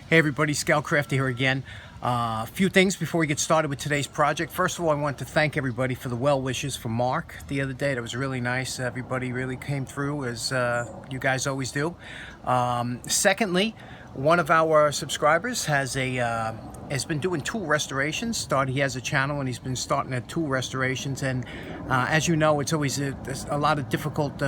Hey everybody, Scoutcrafter here again. A few things before we get started with today's project. First of all, I want to thank everybody for the well wishes for Mark the other day. That was really nice. Everybody really came through, as you guys always do. Secondly, one of our subscribers has been doing tool restorations. He has a channel and he's been starting at tool restorations. And as you know, it's always a lot of difficult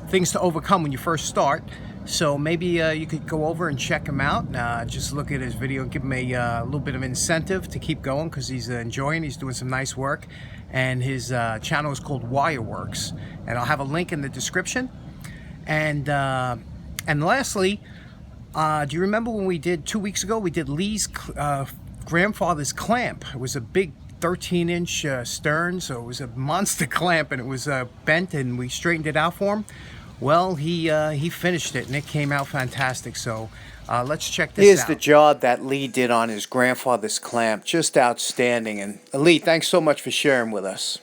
things to overcome when you first start. So maybe you could go over and check him out. Just look at his video and give him a little bit of incentive to keep going, because he's enjoying. He's doing some nice work, and his channel is called Wireworks, and I'll have a link in the description. And lastly, do you remember when we did 2 weeks ago? We did Lee's grandfather's clamp. It was a big 13-inch stern, so it was a monster clamp, and it was bent, and we straightened it out for him. Well, he finished it, and it came out fantastic. So let's check this out. Here's the job that Lee did on his grandfather's clamp. Just outstanding. And Lee, thanks so much for sharing with us.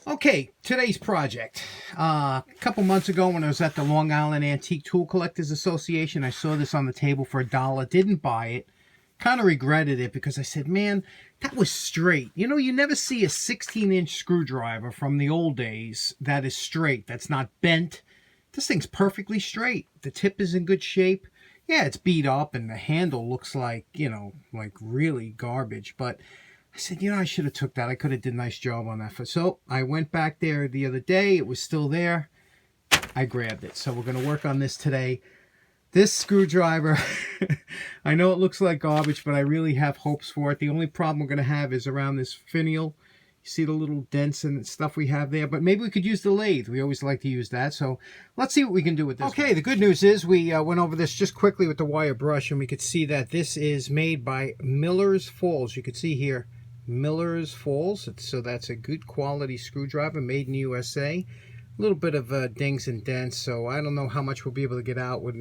Okay, today's project. A couple months ago when I was at the Long Island Antique Tool Collectors Association, I saw this on the table for $1. Didn't buy it. Kind of regretted it, because I said, man, that was straight. You know, you never see a 16-inch screwdriver from the old days that is straight, that's not bent. This thing's perfectly straight. The tip is in good shape. Yeah, it's beat up and the handle looks like, you know, like really garbage. But I said, you know, I should have took that. I could have did a nice job on that. So I went back there the other day. It was still there. I grabbed it. So we're going to work on this today. This screwdriver, I know it looks like garbage, but I really have hopes for it. The only problem we're going to have is around this finial. You see the little dents and stuff we have there, but maybe we could use the lathe. We always like to use that, so let's see what we can do with this. Okay, the good news is we went over this just quickly with the wire brush, and we could see that this is made by Miller's Falls. You could see here, Miller's Falls. So that's a good quality screwdriver made in the USA. A little bit of dings and dents, so I don't know how much we'll be able to get out with.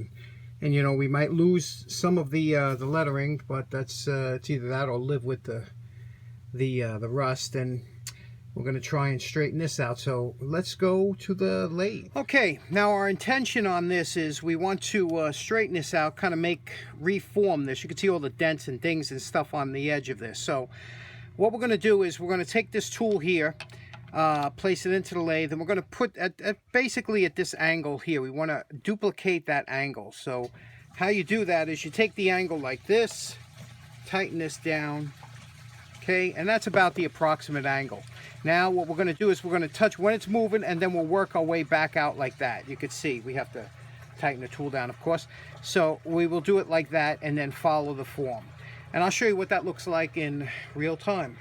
And you know, we might lose some of the lettering, but that's it's either that or live with the rust. And we're going to try and straighten this out. So let's go to the lathe. Okay, now our intention on this is we want to straighten this out, kind of reform this. You can see all the dents and dings and stuff on the edge of this. So what we're going to do is we're going to take this tool here, place it into the lathe, and we're going to put basically at this angle here. We want to duplicate that angle. So how you do that is you take the angle like this, tighten this down. Okay, and that's about the approximate angle. Now what we're going to do is we're going to touch when it's moving, and then we'll work our way back out like that. You can see we have to tighten the tool down, of course. So we will do it like that and then follow the form. And I'll show you what that looks like in real time.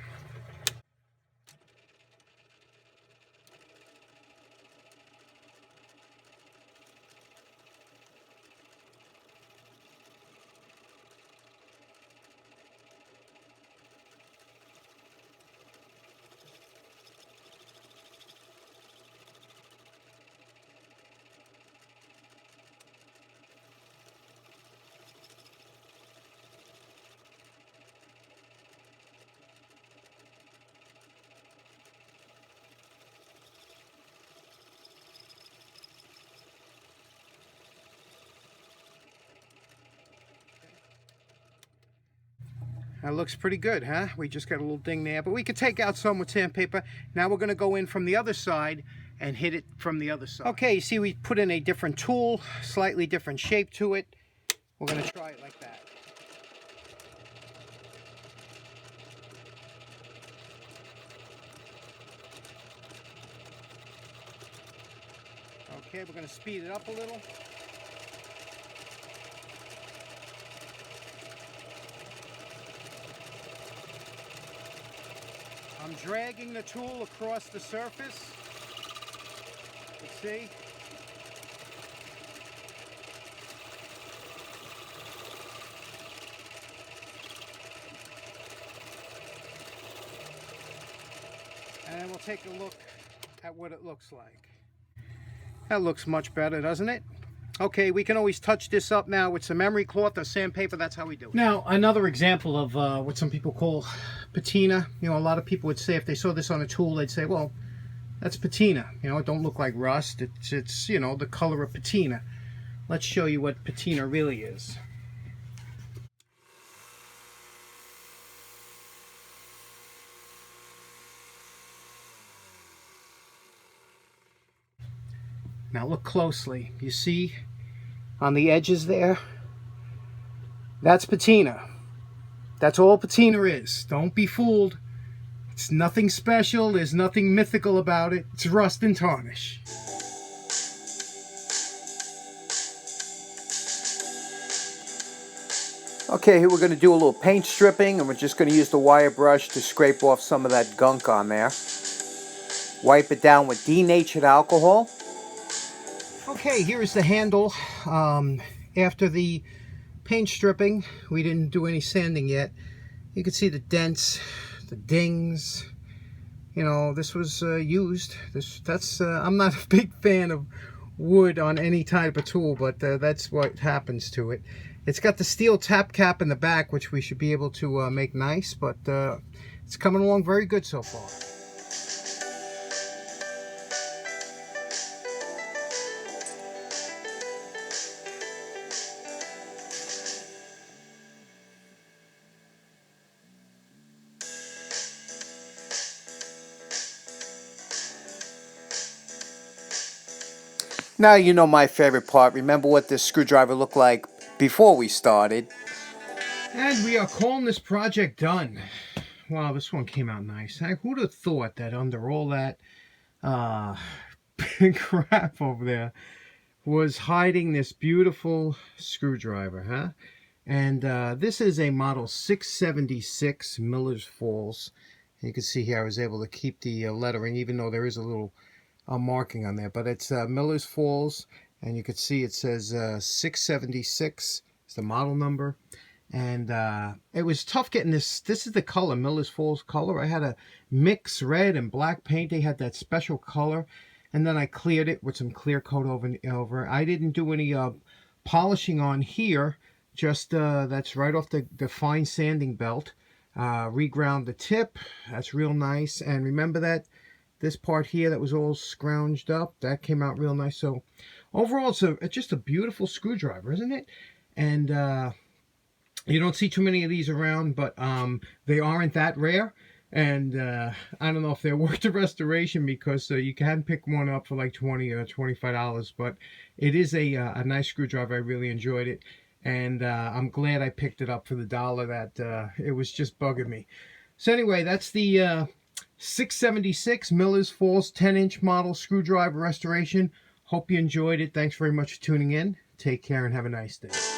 That looks pretty good, huh? We just got a little ding there, but we could take out some with sandpaper. Now we're going to go in from the other side and hit it from the other side. Okay, you see we put in a different tool, slightly different shape to it. We're going to try it like that. Okay, we're going to speed it up a little. I'm dragging the tool across the surface. You see? And then we'll take a look at what it looks like. That looks much better, doesn't it? Okay, we can always touch this up now with some emery cloth or sandpaper. That's how we do it. Now, another example of what some people call patina. You know, a lot of people would say if they saw this on a tool, they'd say, well, that's patina. You know, it don't look like rust. It's you know, the color of patina. Let's show you what patina really is. Now look closely. You see on the edges there? That's patina. That's all patina is. Don't be fooled. It's nothing special. There's nothing mythical about it. It's rust and tarnish. Okay, here we're going to do a little paint stripping, and we're just going to use the wire brush to scrape off some of that gunk on there. Wipe it down with denatured alcohol. Okay, here's the handle. After the paint stripping, we didn't do any sanding yet. You can see the dents, the dings. You know, this was used. I'm not a big fan of wood on any type of tool, but that's what happens to it. It's got the steel tap cap in the back, which we should be able to make nice, but it's coming along very good so far. Now you know my favorite part. Remember what this screwdriver looked like before we started. And we are calling this project done. Wow, this one came out nice. Who'd have thought that under all that crap over there was hiding this beautiful screwdriver, huh? And this is a model 676 Miller's Falls. You can see here I was able to keep the lettering, even though there is a little marking on there, but it's Miller's Falls, and you can see it says 676 is the model number. And it was tough getting this. This is the color, Miller's Falls color. I had to mix red and black paint. They had that special color, and then I cleared it with some clear coat over. I didn't do any polishing on here, just that's right off the fine sanding belt. Reground the tip, that's real nice. And remember that this part here that was all scrounged up, that came out real nice. So overall, it's just a beautiful screwdriver, isn't it? And you don't see too many of these around, but they aren't that rare. And I don't know if they're worth the restoration, because you can pick one up for like $20 or $25, but it is a nice screwdriver. I really enjoyed it, and I'm glad I picked it up for the dollar that it was just bugging me. So anyway, that's the 676 Miller's Falls 10-inch model screwdriver restoration. Hope you enjoyed it. Thanks very much for tuning in. Take care and have a nice day.